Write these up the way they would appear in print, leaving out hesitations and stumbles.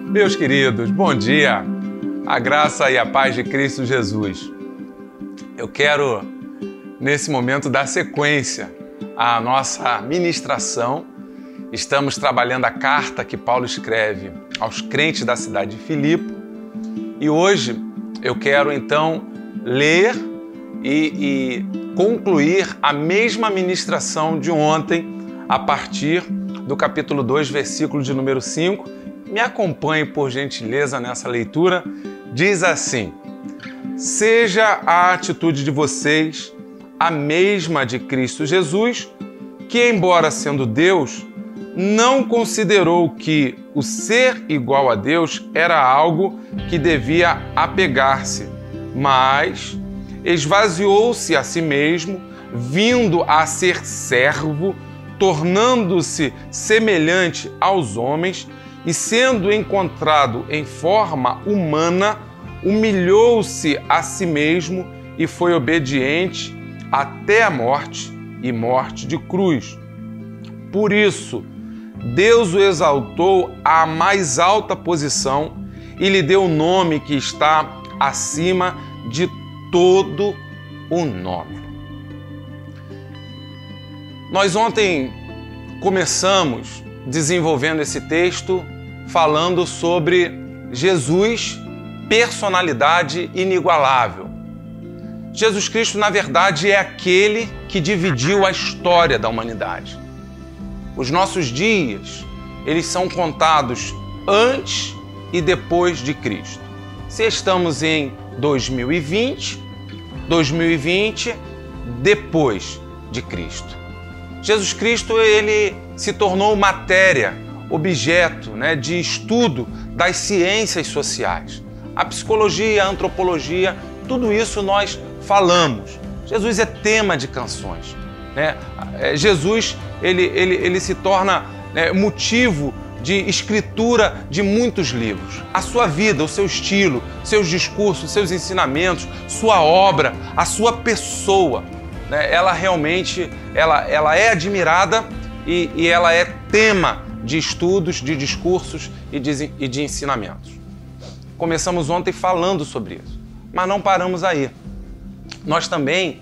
Meus queridos, bom dia! A graça e a paz de Cristo Jesus. Eu quero, nesse momento, dar sequência à nossa ministração. Estamos trabalhando a carta que Paulo escreve aos crentes da cidade de Filipe. E hoje eu quero, então, ler e concluir a mesma ministração de ontem, a partir do capítulo 2, versículo de número 5. Me acompanhe, por gentileza, nessa leitura. Diz assim: seja a atitude de vocês a mesma de Cristo Jesus, que, embora sendo Deus, não considerou que o ser igual a Deus era algo que devia apegar-se, mas esvaziou-se a si mesmo, vindo a ser servo, tornando-se semelhante aos homens, e sendo encontrado em forma humana, humilhou-se a si mesmo e foi obediente até a morte e morte de cruz. Por isso, Deus o exaltou à mais alta posição e lhe deu o nome que está acima de todo o nome. Nós ontem começamos desenvolvendo esse texto falando sobre Jesus, personalidade inigualável. Jesus Cristo, na verdade, é aquele que dividiu a história da humanidade. Os nossos dias, eles são contados antes e depois de Cristo. Se estamos em 2020, depois de Cristo. Jesus Cristo, ele se tornou matéria, objeto, de estudo das ciências sociais. A psicologia, a antropologia, tudo isso nós falamos. Jesus é tema de canções. Jesus, ele se torna motivo de escritura de muitos livros. A sua vida, o seu estilo, seus discursos, seus ensinamentos, sua obra, a sua pessoa, ela realmente ela é admirada e ela é tema de estudos, de discursos e de ensinamentos. Começamos ontem falando sobre isso, mas não paramos aí. Nós também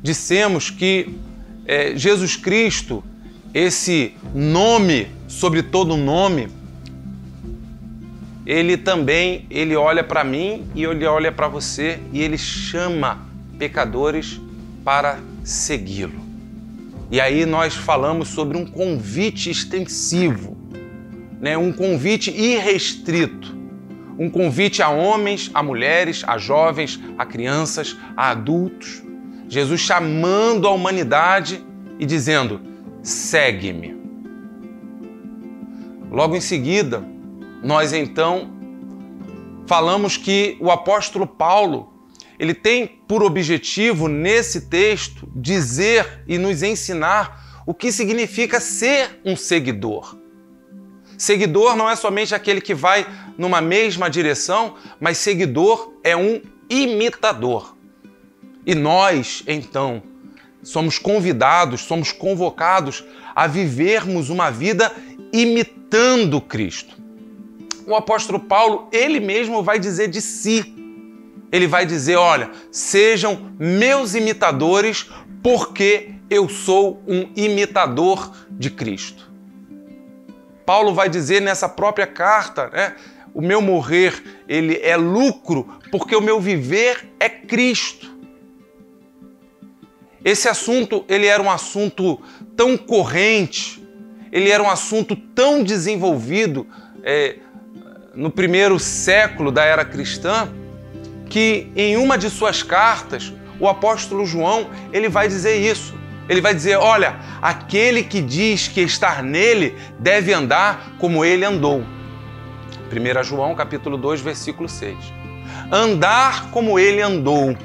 dissemos que Jesus Cristo, esse nome sobre todo nome, ele olha para mim e ele olha para você e ele chama pecadores para segui-lo. E aí nós falamos sobre um convite extensivo, um convite irrestrito, um convite a homens, a mulheres, a jovens, a crianças, a adultos. Jesus chamando a humanidade e dizendo: segue-me. Logo em seguida, nós então falamos que o apóstolo Paulo, ele tem por objetivo, nesse texto, dizer e nos ensinar o que significa ser um seguidor. Seguidor não é somente aquele que vai numa mesma direção, mas seguidor é um imitador. E nós, então, somos convidados, somos convocados a vivermos uma vida imitando Cristo. O apóstolo Paulo, ele mesmo vai dizer de si. Ele vai dizer: olha, sejam meus imitadores, porque eu sou um imitador de Cristo. Paulo vai dizer nessa própria carta, o meu morrer, ele é lucro, porque o meu viver é Cristo. Esse assunto, ele era um assunto tão corrente, ele era um assunto tão desenvolvido no primeiro século da era cristã, que em uma de suas cartas, o apóstolo João, ele vai dizer isso. Ele vai dizer: olha, aquele que diz que estar nele deve andar como ele andou. 1 João capítulo 2, versículo 6. Andar como ele andou.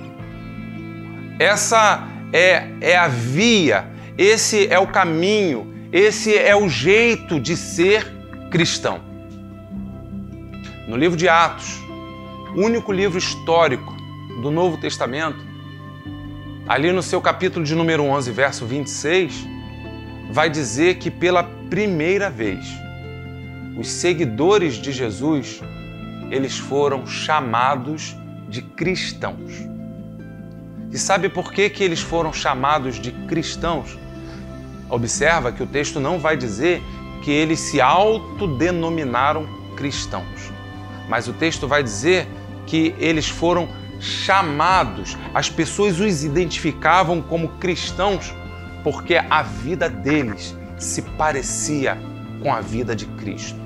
Essa é a via, esse é o caminho, esse é o jeito de ser cristão. No livro de Atos, o único livro histórico do Novo Testamento, ali no seu capítulo de número 11, verso 26, vai dizer que pela primeira vez, os seguidores de Jesus, eles foram chamados de cristãos. E sabe por que eles foram chamados de cristãos? Observa que o texto não vai dizer que eles se autodenominaram cristãos, mas o texto vai dizer que eles foram chamados, as pessoas os identificavam como cristãos porque a vida deles se parecia com a vida de Cristo.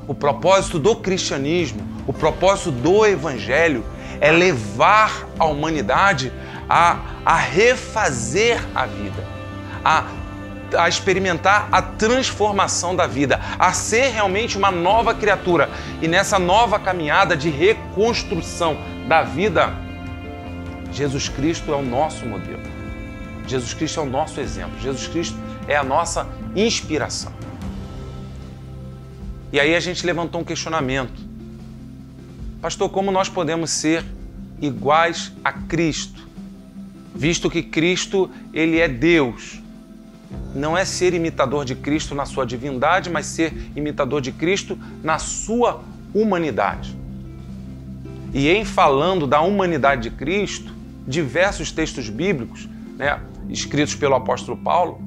O propósito do cristianismo, o propósito do evangelho é levar a humanidade a refazer a vida, a experimentar a transformação da vida, a ser realmente uma nova criatura. E nessa nova caminhada de reconstrução da vida, Jesus Cristo é o nosso modelo. Jesus Cristo é o nosso exemplo. Jesus Cristo é a nossa inspiração. E aí a gente levantou um questionamento. Pastor, como nós podemos ser iguais a Cristo? Visto que Cristo, ele é Deus. Não é ser imitador de Cristo na sua divindade, mas ser imitador de Cristo na sua humanidade. E em falando da humanidade de Cristo, diversos textos bíblicos, escritos pelo apóstolo Paulo,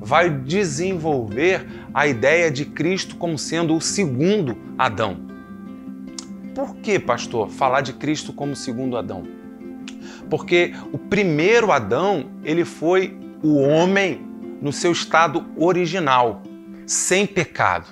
vai desenvolver a ideia de Cristo como sendo o segundo Adão. Por que, pastor, falar de Cristo como segundo Adão? Porque o primeiro Adão, ele foi o homem no seu estado original, sem pecado.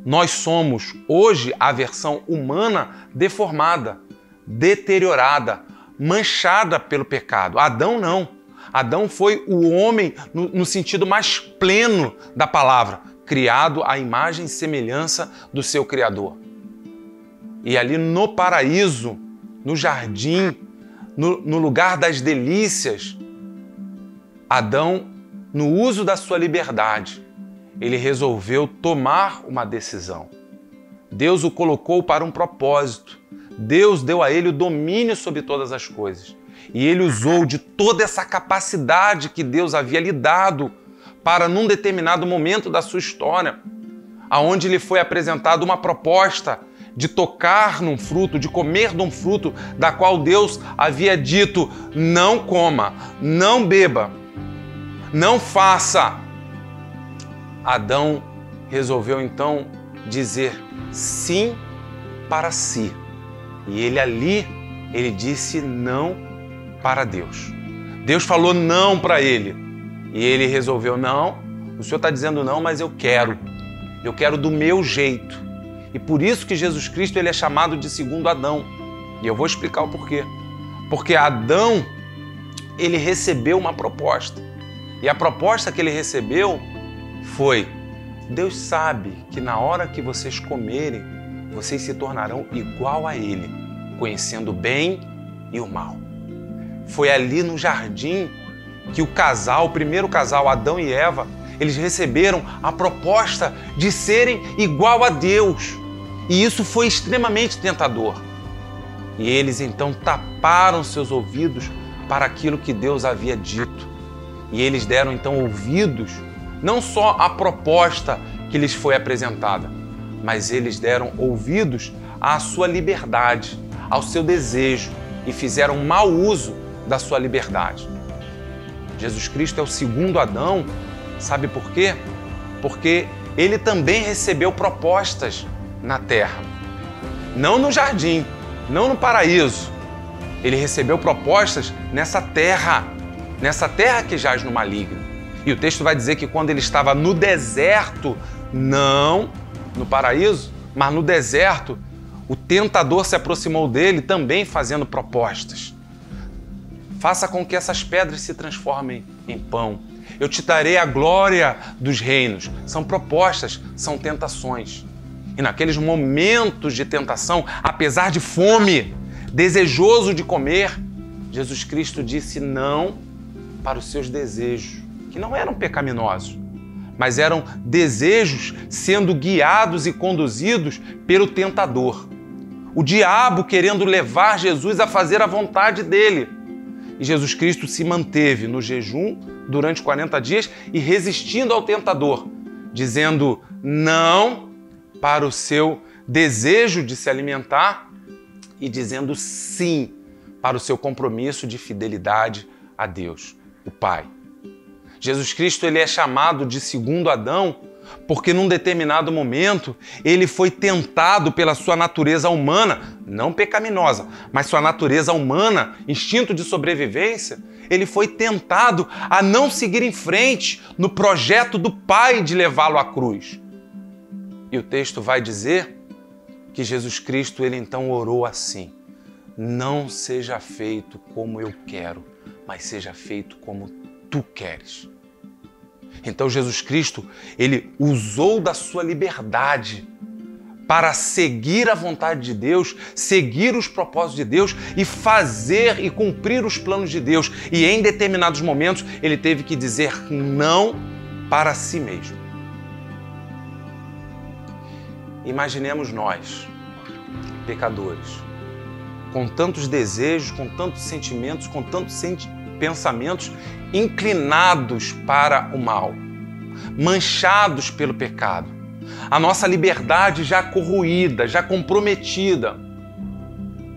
Nós somos, hoje, a versão humana deformada, deteriorada, manchada pelo pecado. Adão não. Adão foi o homem no sentido mais pleno da palavra, criado à imagem e semelhança do seu Criador. E ali no paraíso, no jardim, no lugar das delícias, Adão, no uso da sua liberdade, ele resolveu tomar uma decisão. Deus o colocou para um propósito. Deus deu a ele o domínio sobre todas as coisas. E ele usou de toda essa capacidade que Deus havia lhe dado para, num determinado momento da sua história, aonde lhe foi apresentada uma proposta de tocar num fruto, de comer de um fruto da qual Deus havia dito: não coma, não beba, não faça. Adão resolveu então dizer sim para si. E ele disse não para Deus. Deus falou não para ele. E ele resolveu: não, o Senhor está dizendo não, mas eu quero do meu jeito. E por isso que Jesus Cristo ele é chamado de segundo Adão. E eu vou explicar o porquê. Porque Adão, ele recebeu uma proposta. E a proposta que ele recebeu foi: Deus sabe que na hora que vocês comerem, vocês se tornarão igual a Ele, conhecendo o bem e o mal. Foi ali no jardim que o primeiro casal, Adão e Eva, eles receberam a proposta de serem igual a Deus. E isso foi extremamente tentador. E eles então taparam seus ouvidos para aquilo que Deus havia dito. E eles deram então ouvidos, não só à proposta que lhes foi apresentada, mas eles deram ouvidos à sua liberdade, ao seu desejo, e fizeram mau uso da sua liberdade. Jesus Cristo é o segundo Adão, sabe por quê? Porque ele também recebeu propostas na terra. Não no jardim, não no paraíso. Ele recebeu propostas nessa terra que jaz no maligno. E o texto vai dizer que quando ele estava no deserto, não no paraíso, mas no deserto, o tentador se aproximou dele também fazendo propostas. Faça com que essas pedras se transformem em pão. Eu te darei a glória dos reinos. São propostas, são tentações. E naqueles momentos de tentação, apesar de fome, desejoso de comer, Jesus Cristo disse não para os seus desejos, que não eram pecaminosos, mas eram desejos sendo guiados e conduzidos pelo tentador. O diabo querendo levar Jesus a fazer a vontade dele. E Jesus Cristo se manteve no jejum durante 40 dias e resistindo ao tentador, dizendo não para o seu desejo de se alimentar e dizendo sim para o seu compromisso de fidelidade a Deus, o Pai. Jesus Cristo, ele é chamado de segundo Adão porque num determinado momento ele foi tentado pela sua natureza humana, não pecaminosa, mas sua natureza humana, instinto de sobrevivência, ele foi tentado a não seguir em frente no projeto do Pai de levá-lo à cruz. E o texto vai dizer que Jesus Cristo, ele então orou assim: não seja feito como eu quero, mas seja feito como tu queres. Então Jesus Cristo, ele usou da sua liberdade para seguir a vontade de Deus, seguir os propósitos de Deus e fazer e cumprir os planos de Deus. E em determinados momentos ele teve que dizer não para si mesmo. Imaginemos nós, pecadores, com tantos desejos, com tantos sentimentos, com tantos pensamentos inclinados para o mal, manchados pelo pecado, a nossa liberdade já corroída, já comprometida.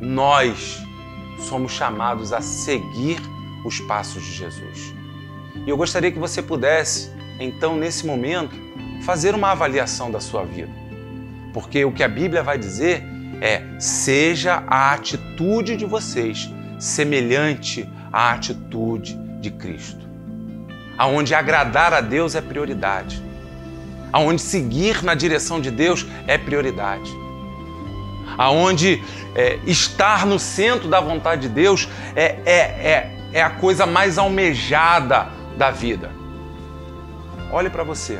Nós somos chamados a seguir os passos de Jesus. E eu gostaria que você pudesse, então, nesse momento, fazer uma avaliação da sua vida. Porque o que a Bíblia vai dizer é: seja a atitude de vocês semelhante à atitude de Cristo. Aonde agradar a Deus é prioridade. Aonde seguir na direção de Deus é prioridade. Aonde estar no centro da vontade de Deus é a coisa mais almejada da vida. Olhe para você,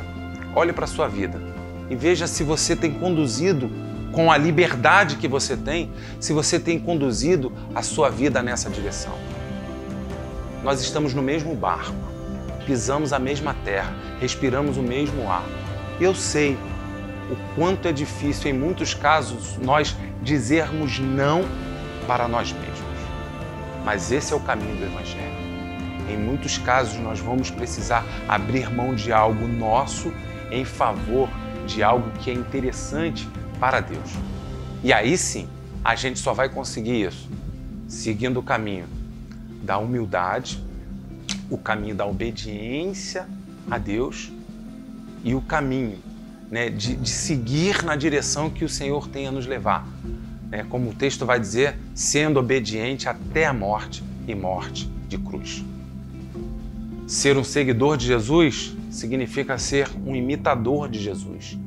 olhe para a sua vida e veja se você tem conduzido com a liberdade que você tem, se você tem conduzido a sua vida nessa direção. Nós estamos no mesmo barco, pisamos a mesma terra, respiramos o mesmo ar. Eu sei o quanto é difícil, em muitos casos, nós dizermos não para nós mesmos. Mas esse é o caminho do Evangelho. Em muitos casos, nós vamos precisar abrir mão de algo nosso em favor de algo que é interessante para Deus. E aí sim, a gente só vai conseguir isso seguindo o caminho da humildade, o caminho da obediência a Deus e o caminho, né, de seguir na direção que o Senhor tem a nos levar. Como o texto vai dizer, sendo obediente até a morte e morte de cruz. Ser um seguidor de Jesus significa ser um imitador de Jesus.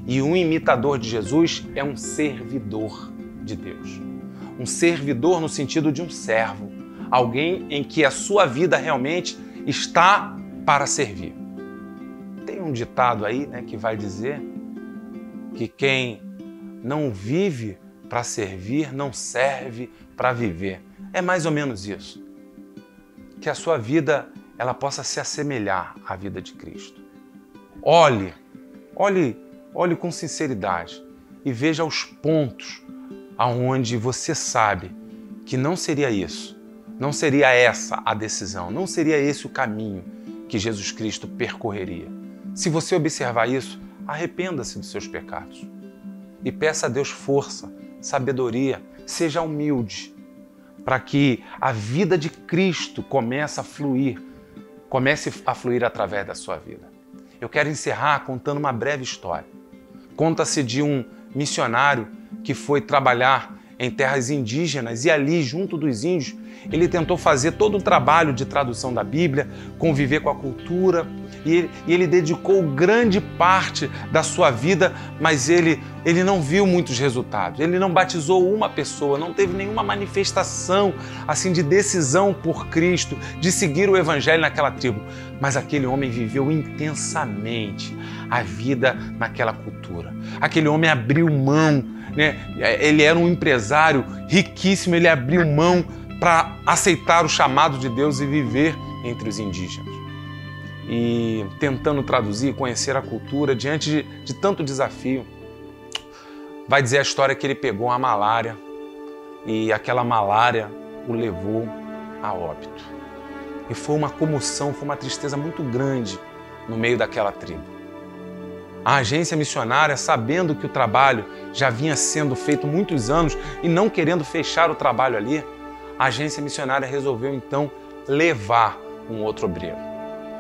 E um imitador de Jesus é um servidor de Deus. Um servidor no sentido de um servo. Alguém em que a sua vida realmente está para servir. Tem um ditado aí, né, que vai dizer que quem não vive para servir, não serve para viver. É mais ou menos isso. Que a sua vida ela possa se assemelhar à vida de Cristo. Olhe com sinceridade e veja os pontos aonde você sabe que não seria isso, não seria essa a decisão, não seria esse o caminho que Jesus Cristo percorreria. Se você observar isso, arrependa-se dos seus pecados e peça a Deus força, sabedoria, seja humilde, para que a vida de Cristo comece a fluir através da sua vida. Eu quero encerrar contando uma breve história. Conta-se de um missionário que foi trabalhar em terras indígenas e ali, junto dos índios, ele tentou fazer todo o trabalho de tradução da Bíblia, conviver com a cultura e ele dedicou grande parte da sua vida, mas ele não viu muitos resultados. Ele não batizou uma pessoa, não teve nenhuma manifestação assim de decisão por Cristo, de seguir o Evangelho naquela tribo. Mas aquele homem viveu intensamente a vida naquela cultura. Aquele homem abriu mão, né? Ele era um empresário riquíssimo, ele abriu mão para aceitar o chamado de Deus e viver entre os indígenas. E tentando traduzir, conhecer a cultura diante de tanto desafio, vai dizer a história que ele pegou a malária e aquela malária o levou a óbito. E foi uma comoção, foi uma tristeza muito grande no meio daquela tribo. A agência missionária, sabendo que o trabalho já vinha sendo feito muitos anos e não querendo fechar o trabalho ali, a agência missionária resolveu então levar um outro obreiro.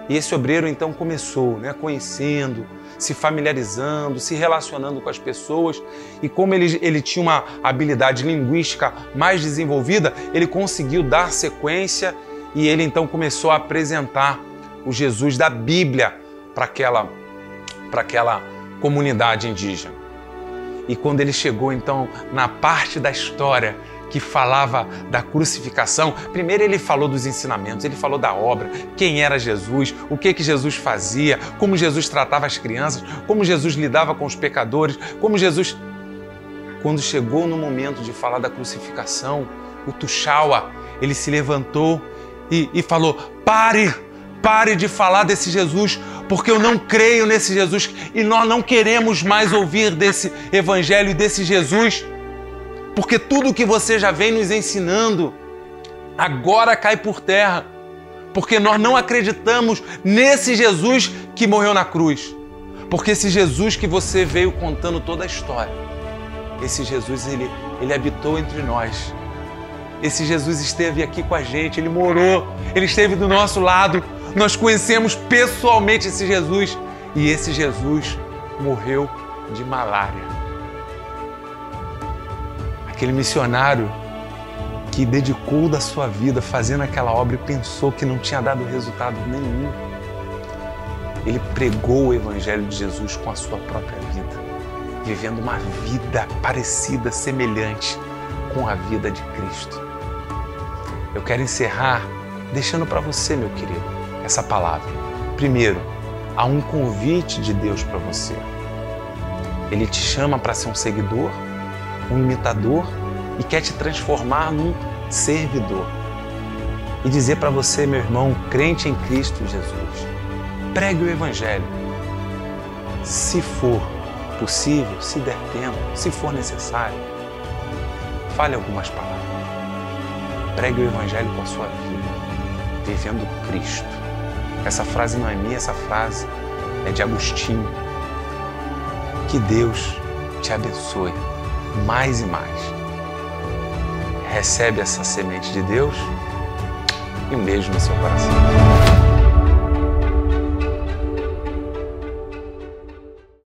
E esse obreiro então começou, conhecendo, se familiarizando, se relacionando com as pessoas, e como ele tinha uma habilidade linguística mais desenvolvida, ele conseguiu dar sequência e ele então começou a apresentar o Jesus da Bíblia para aquela comunidade indígena. E quando ele chegou então na parte da história que falava da crucificação, primeiro ele falou dos ensinamentos, ele falou da obra, quem era Jesus, o que Jesus fazia, como Jesus tratava as crianças, como Jesus lidava com os pecadores, como Jesus... Quando chegou no momento de falar da crucificação, o Tuxaua, ele se levantou e falou: pare de falar desse Jesus, porque eu não creio nesse Jesus e nós não queremos mais ouvir desse evangelho e desse Jesus, porque tudo que você já vem nos ensinando agora cai por terra, porque nós não acreditamos nesse Jesus que morreu na cruz, porque esse Jesus que você veio contando toda a história, esse Jesus, ele habitou entre nós. Esse Jesus esteve aqui com a gente, ele morou, ele esteve do nosso lado, nós conhecemos pessoalmente esse Jesus e esse Jesus morreu de malária. Aquele missionário que dedicou da sua vida fazendo aquela obra e pensou que não tinha dado resultado nenhum. Ele pregou o Evangelho de Jesus com a sua própria vida, vivendo uma vida parecida, semelhante com a vida de Cristo. Eu quero encerrar deixando para você, meu querido, essa palavra. Primeiro, há um convite de Deus para você. Ele te chama para ser um seguidor, um imitador e quer te transformar num servidor. E dizer para você, meu irmão, crente em Cristo Jesus, pregue o Evangelho. Se for possível, se der tempo, se for necessário, fale algumas palavras. Pregue o Evangelho com a sua vida, vivendo Cristo. Essa frase não é minha, essa frase é de Agostinho. Que Deus te abençoe mais e mais. Recebe essa semente de Deus e um beijo no seu coração.